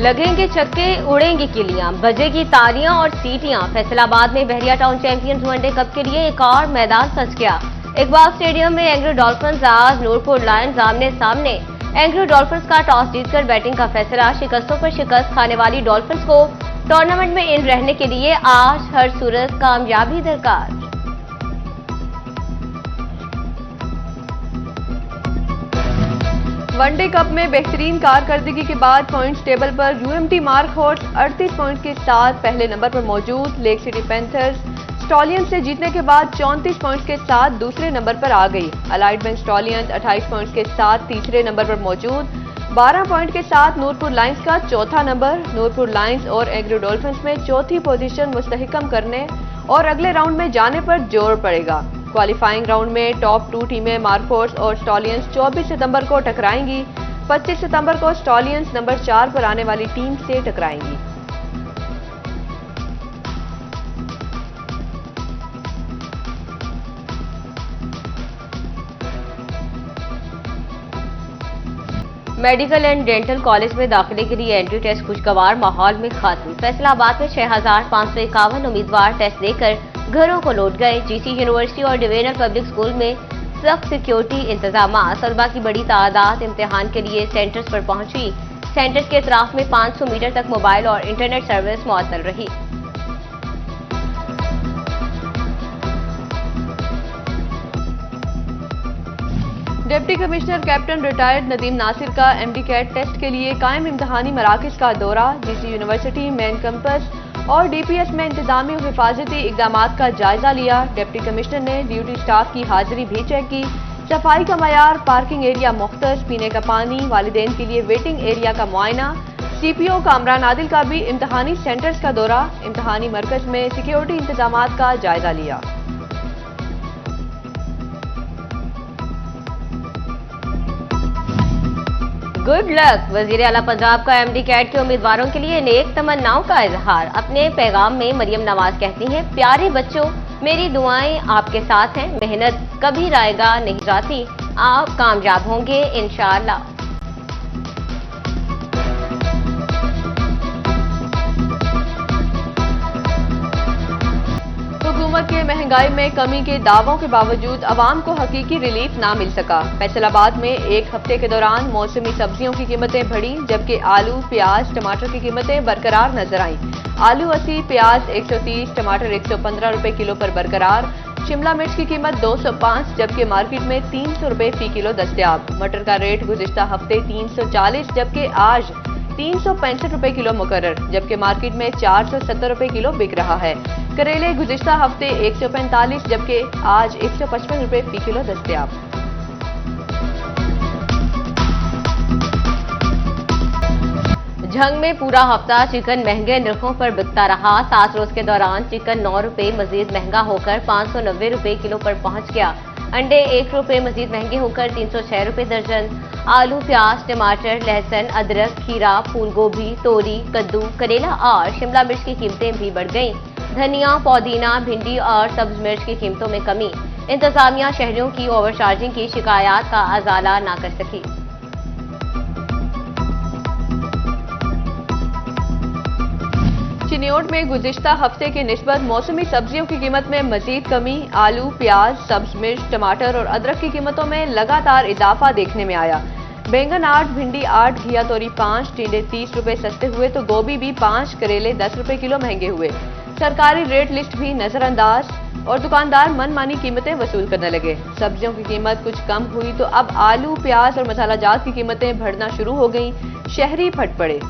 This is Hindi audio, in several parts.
लगेंगे छक्के, उड़ेंगी किलियां, बजेगी तालियां और सीटियां। फैसलाबाद में बहरिया टाउन चैंपियंस वनडे कप के लिए एक और मैदान सज गया। इकबाल स्टेडियम में एंग्रो डॉल्फिन्स आज नूरपुर लायंस आमने सामने। एंग्रो डॉल्फिन्स का टॉस जीतकर बैटिंग का फैसला, शिकस्तों पर शिकस्त खाने वाली डॉल्फिन्स को टूर्नामेंट में इन रहने के लिए आज हर सूरत कामयाबी दरकार। वनडे कप में बेहतरीन कारकर्दगी के बाद पॉइंट्स टेबल पर यूएमटी मार्क हॉर्स 38 पॉइंट्स के साथ पहले नंबर पर मौजूद। लेक सिटी पैंथर्स स्टॉलियंस से जीतने के बाद 34 पॉइंट्स के साथ दूसरे नंबर पर आ गई। अलाइड बैंक स्टॉलियंस 28 पॉइंट्स के साथ तीसरे नंबर पर मौजूद। 12 पॉइंट के साथ नूरपुर लायंस का चौथा नंबर। नूरपुर लायंस और एग्रो डॉल्फिन्स में चौथी पोजीशन मुस्तहकम करने और अगले राउंड में जाने पर जोर पड़ेगा। क्वालिफाइंग राउंड में टॉप 2 टीमें मार्क हॉर्स और स्टॉलियंस 24 सितंबर को टकराएंगी। 25 सितंबर को स्टॉलियंस नंबर 4 पर आने वाली टीम से टकराएंगी। मेडिकल एंड डेंटल कॉलेज में दाखिले के लिए एंट्री टेस्ट खुशगवार माहौल में खत्म। फैसलाबाद में 6551 उम्मीदवार टेस्ट देकर घरों को लौट गए। जीसी यूनिवर्सिटी और डिवीजनल पब्लिक स्कूल में सख्त सिक्योरिटी इंतजाम। तलबा की बड़ी तादाद इम्तिहान के लिए सेंटर्स पर पहुंची। सेंटर्स के अतराफ में 500 मीटर तक मोबाइल और इंटरनेट सर्विस मुअत्तल रही। Deputy commissioner captain retired Nadeem Nasir का एमडी कैट टेस्ट के लिए कायम इम्तिहानी मराकज का दौरा। जीसी यूनिवर्सिटी मेन कैंपस और डीपीएस में इंतजामी और हिफाजती इकदाम का जायजा लिया। डिप्टी कमिश्नर ने ड्यूटी स्टाफ की हाजिरी भी चेक की। सफाई का मयार, पार्किंग एरिया मुख्तस, पीने का पानी, वालिदैन के लिए वेटिंग एरिया का मुआयना। सीपीओ कामरान आदिल का भी इम्तिहानी सेंटर्स का दौरा, इम्तिहानी मरकज में सिक्योरिटी इंतजाम का जायजा लिया। Good luck. वजीर आला पंजाब का एमडी कैट के उम्मीदवारों के लिए नेक तमन्नाओं का इजहार। अपने पैगाम में मरियम नवाज कहती हैं, प्यारे बच्चों, मेरी दुआएं आपके साथ हैं। मेहनत कभी रायगा नहीं जाती, आप कामयाब होंगे इंशाअल्लाह। हुकूमत के महंगाई में कमी के दावों के बावजूद अवाम को हकीकी रिलीफ ना मिल सका। फैसलाबाद में एक हफ्ते के दौरान मौसमी सब्जियों की कीमतें बढ़ी, जबकि आलू, प्याज, टमाटर की कीमतें बरकरार नजर आईं। आलू 80, प्याज 130, टमाटर 115 रुपए किलो पर बरकरार। शिमला मिर्च की कीमत 205, जबकि मार्केट में 300 रुपए फी किलो दस्तयाब। मटर का रेट गुज़िश्ता हफ्ते 340, जबकि आज 365 रुपए किलो मुकर्रर, जबकि मार्केट में 470 रुपए किलो बिक रहा है। करेले गुज़िश्ता हफ्ते 145, जबकि आज 155 रुपए फी किलो दस्तयाब। झंग में पूरा हफ्ता चिकन महंगे नरखों पर बिकता रहा। 7 रोज के दौरान चिकन 9 रुपए मजीद महंगा होकर 590 रुपए किलो पर पहुंच गया। अंडे 1 रुपए मजीद महंगे होकर 306 रुपए दर्जन। आलू, प्याज, टमाटर, लहसुन, अदरक, खीरा, फूल गोभी, तोरी, कद्दू, करेला और शिमला मिर्च की कीमतें भी बढ़ गईं। धनिया, पुदीना, भिंडी और सब्ज मिर्च की कीमतों में कमी। इंतजामिया शहरियों की ओवरचार्जिंग की शिकायत का अजाला न कर सकी। चिन्योट में गुज़िश्ता हफ्ते की निस्बत मौसमी सब्जियों की कीमत में मजीद कमी। आलू, प्याज, सब्ज मिर्च, टमाटर और अदरक की कीमतों में लगातार इजाफा देखने में आया। बैंगन 8, भिंडी 8, घिया तोरी 5, टिंडे 30 रुपए सस्ते हुए तो गोभी भी 5, करेले 10 रुपए किलो महंगे हुए। सरकारी रेट लिस्ट भी नजरअंदाज और दुकानदार मनमानी कीमतें वसूल करने लगे। सब्जियों की कीमत कुछ कम हुई तो अब आलू, प्याज और मसाला जात की कीमतें बढ़ना शुरू हो गईं। शहरी फट पड़े।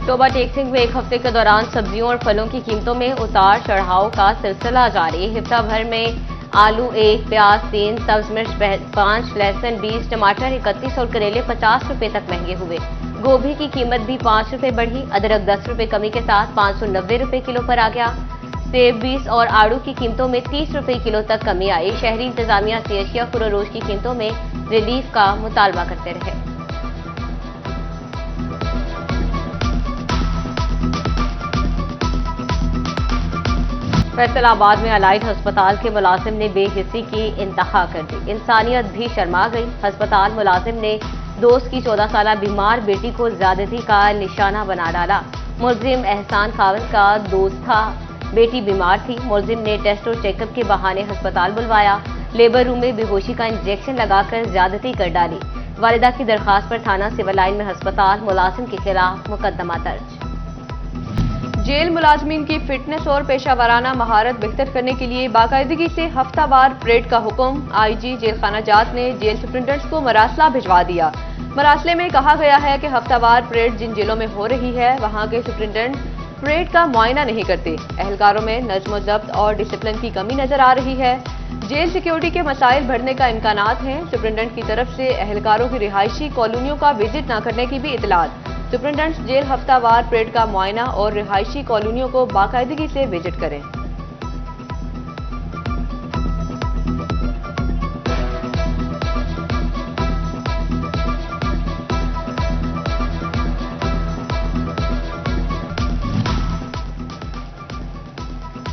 टोबा टेक्सिंग में एक हफ्ते के दौरान सब्जियों और फलों की कीमतों में उतार चढ़ाव का सिलसिला जारी। हफ्ता भर में आलू 1, प्याज 3, सब्ज मिर्च 5, लहसुन 20, टमाटर 31 और करेले 50 रुपए तक महंगे हुए। गोभी की कीमत भी 5 रुपए बढ़ी। अदरक 10 रुपए कमी के साथ 590 रुपए किलो पर आ गया। सेब 20 और आड़ू की कीमतों में 30 रुपए किलो तक कमी आई। शहरी इंतजामिया से अशिया फरोश की कीमतों में रिलीफ का मुतालबा करते रहे। फैसलाबाद में अलाइड अस्पताल के मुलाजिम ने बेहिस्सी की इंतहा कर दी। इंसानियत भी शर्मा गई। अस्पताल मुलाजिम ने दोस्त की 14 साल बीमार बेटी को ज्यादती का निशाना बना डाला। मुलजिम एहसान खावन का दोस्त था, बेटी बीमार थी। मुलजिम ने टेस्ट और चेकअप के बहाने अस्पताल बुलवाया। लेबर रूम में बेहोशी का इंजेक्शन लगाकर ज्यादती कर डाली। वालिदा की दरखास्त पर थाना सिविल लाइन में अस्पताल मुलाजिम के खिलाफ मुकदमा दर्ज। जेल मुलाजमीन की फिटनेस और पेशावराना महारत बेहतर करने के लिए बाकायदगी से हफ्तावार परेड का हुक्म। आईजी जेल खाना जात ने जेल सुप्रिंटेंडेंट्स को मरासला भिजवा दिया। मरासले में कहा गया है कि हफ्तावार परेड जिन जेलों में हो रही है वहां के सुप्रिंटेंडेंट परेड का मुआयना नहीं करते। एहलकारों में नज्म ज़ब्त और डिसिप्लिन की कमी नजर आ रही है। जेल सिक्योरिटी के मसाइल बढ़ने का इम्कानात हैं। सुप्रिंटेंडेंट की तरफ से एहलकारों की रिहायशी कॉलोनियों का विजिट न करने की भी इतलात। सुप्रिंटेंडेंट्स जेल हफ्तावार परेड का मुआयना और रिहायशी कॉलोनियों को बाकायदगी से विजिट करें।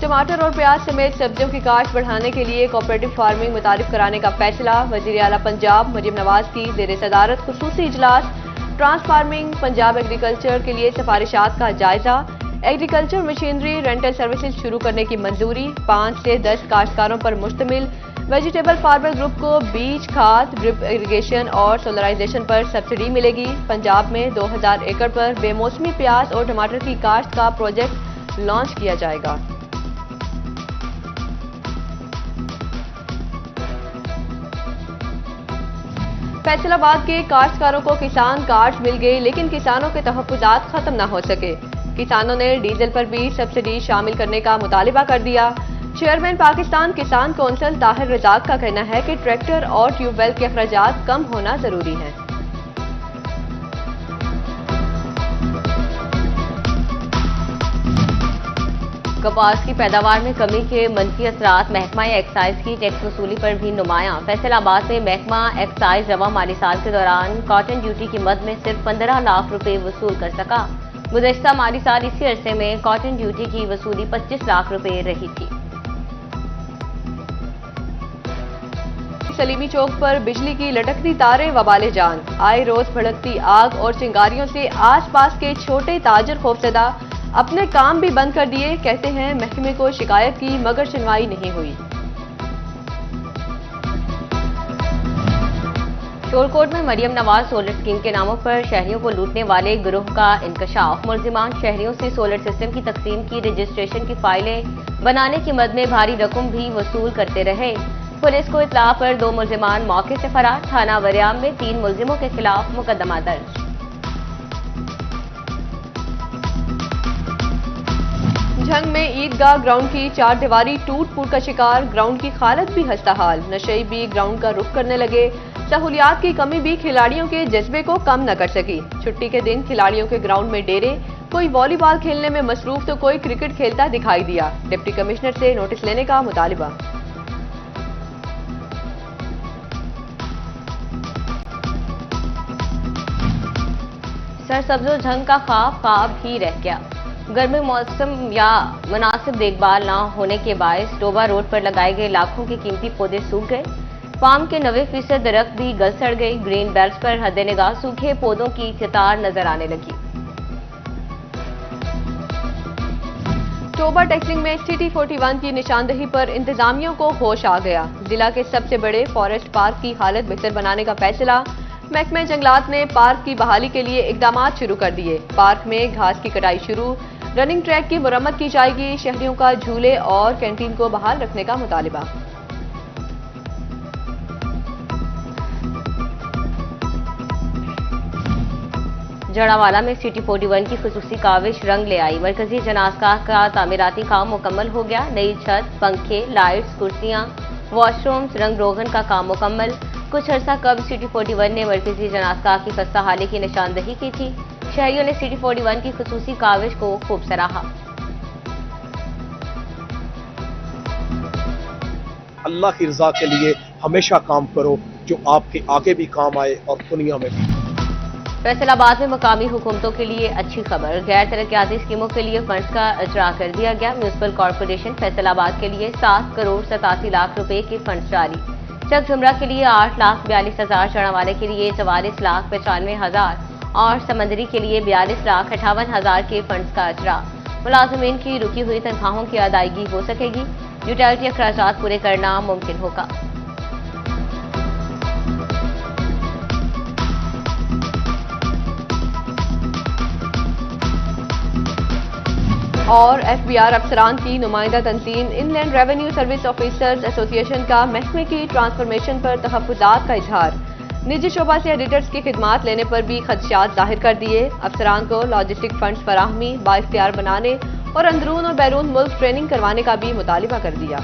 टमाटर और प्याज समेत सब्जियों की काश्त बढ़ाने के लिए कोऑपरेटिव फार्मिंग मुतारिफ कराने का फैसला। वजीर आला पंजाब मरियम नवाज की जेर सदारत खुसूसी इजलास। ट्रांसफार्मिंग पंजाब एग्रीकल्चर के लिए सिफारिशात का जायजा। एग्रीकल्चर मशीनरी रेंटल सर्विसेज शुरू करने की मंजूरी। 5 से 10 काश्तकारों पर मुश्तमिल वेजिटेबल फार्मर ग्रुप को बीज, खाद, ड्रिप इरिगेशन और सोलराइजेशन पर सब्सिडी मिलेगी। पंजाब में 2000 एकड़ पर बेमौसमी प्याज और टमाटर की काश्त का प्रोजेक्ट लॉन्च किया जाएगा। फैसलाबाद के काश्तकारों को किसान कार्ड मिल गए, लेकिन किसानों के तहफ्फुज़ात खत्म न हो सके। किसानों ने डीजल पर भी सब्सिडी शामिल करने का मुतालिबा कर दिया। चेयरमैन पाकिस्तान किसान कौंसिल ताहिर रज़ाक का कहना है कि ट्रैक्टर और ट्यूबवेल के अखराजात कम होना जरूरी है। कपास की पैदावार में कमी के मनफी असरात महकमा एक्साइज की टैक्स वसूली पर भी नुमायां। फैसलाबाद में महकमा एक्साइज रवा माली साल के दौरान कॉटन ड्यूटी की मद में सिर्फ 15 लाख रुपए वसूल कर सका। गुज़श्ता माली साल इसी अरसे में कॉटन ड्यूटी की वसूली 25 लाख रुपए रही थी। सलीमी चौक पर बिजली की लटकती तारें वबाले जान। आए रोज भड़कती आग और चिंगारियों से आसपास के छोटे ताजर खौफजदा। अपने काम भी बंद कर दिए। कहते हैं महकमे को शिकायत की मगर सुनवाई नहीं हुई। शोरकोट में मरियम नवाज सोलर स्कीम के नामों पर शहरियों को लूटने वाले गिरोह का इंकशाफ। मुलजिमान शहरियों से सोलर सिस्टम की तकसीम की रजिस्ट्रेशन की फाइलें बनाने की मद में भारी रकम भी वसूल करते रहे। पुलिस को इतला पर 2 मुलजिमान मौके से फरार। थाना वरियाम में 3 मुलजिमों के खिलाफ मुकदमा दर्ज। झंग में ईदगाह ग्राउंड की 4 दीवारी टूट फूट का शिकार। ग्राउंड की हालत भी खस्ताहाल। नशे भी ग्राउंड का रुख करने लगे। सहूलियात की कमी भी खिलाड़ियों के जज्बे को कम न कर सकी। छुट्टी के दिन खिलाड़ियों के ग्राउंड में डेरे। कोई वॉलीबॉल खेलने में मसरूफ तो कोई क्रिकेट खेलता दिखाई दिया। डिप्टी कमिश्नर से नोटिस लेने का मुतालिबा। सरसब्जो झंग का ख्वाब ही रह गया। गर्मी मौसम या मुनासिब देखभाल न होने के बायस डोबा रोड पर लगाए गए लाखों के कीमती पौधे सूख गए। पाम के 90% दरख्त भी गल सड़ गए। ग्रीन बेल्ट पर हद निगाह सूखे पौधों की कतार नजर आने लगी। टोबा टैक्सिंग में सिटी 41 की निशानदही पर इंतजामियों को होश आ गया। जिला के सबसे बड़े फॉरेस्ट पार्क की हालत बेहतर बनाने का फैसला। महकमा जंगलात ने पार्क की बहाली के लिए इकदाम शुरू कर दिए। पार्क में घास की कटाई शुरू। रनिंग ट्रैक की मुरम्मत की जाएगी। शहरियों का झूले और कैंटीन को बहाल रखने का मुतालिबा। जड़ावाला में सिटी 41 की खुसूसी काविश रंग ले आई। मरकजी जनाज़गाह का तामीराती काम मुकम्मल हो गया। नई छत, पंखे, लाइट्स, कुर्सियां, वॉशरूम्स, रंग रोगन का काम मुकम्मल। कुछ अर्सा कब सिटी 41 ने मरकजी जनाज़गाह की खस्ता हाली की निशानदही की थी। शहरियों ने सिटी 41 की खुसूसी काविश को खूब सराहा। अल्लाह की रजा के लिए हमेशा काम करो जो आपके आगे भी काम आए और दुनिया में भी। फैसलाबाद में मकामी हुकूमतों के लिए अच्छी खबर, गैर तरक्याती स्कीमों के लिए फंड्स का इजरा कर दिया गया। म्यूनिसिपल कॉर्पोरेशन फैसलाबाद के लिए 7 करोड़ 87 लाख रुपए के फंड्स जारी। चक झुमरा के लिए 8,42,000, चढ़ावाले के लिए 44,95,000 और समंदरी के लिए 42,58,000 के फंड्स का इजरा। मुलाजमीन की रुकी हुई तनख्वाहों की अदायगी हो सकेगी। यूटिलिटी अखराजात पूरे करना मुमकिन होगा। और एफबीआर अफसरान की नुमाइंदा तंजीम Inland Revenue Service Officers Association का महकमे की ट्रांसफॉर्मेशन पर तहफ्फुज़ात का इजहार। निजी शोबा से एडिटर्स की खिदमात लेने पर भी खदशात जाहिर कर दिए। अफसरान को लॉजिस्टिक फंड्स फराहमी बाइख्तियार बनाने और अंदरून और बैरून मुल्क ट्रेनिंग करवाने का भी मुतालिबा कर दिया।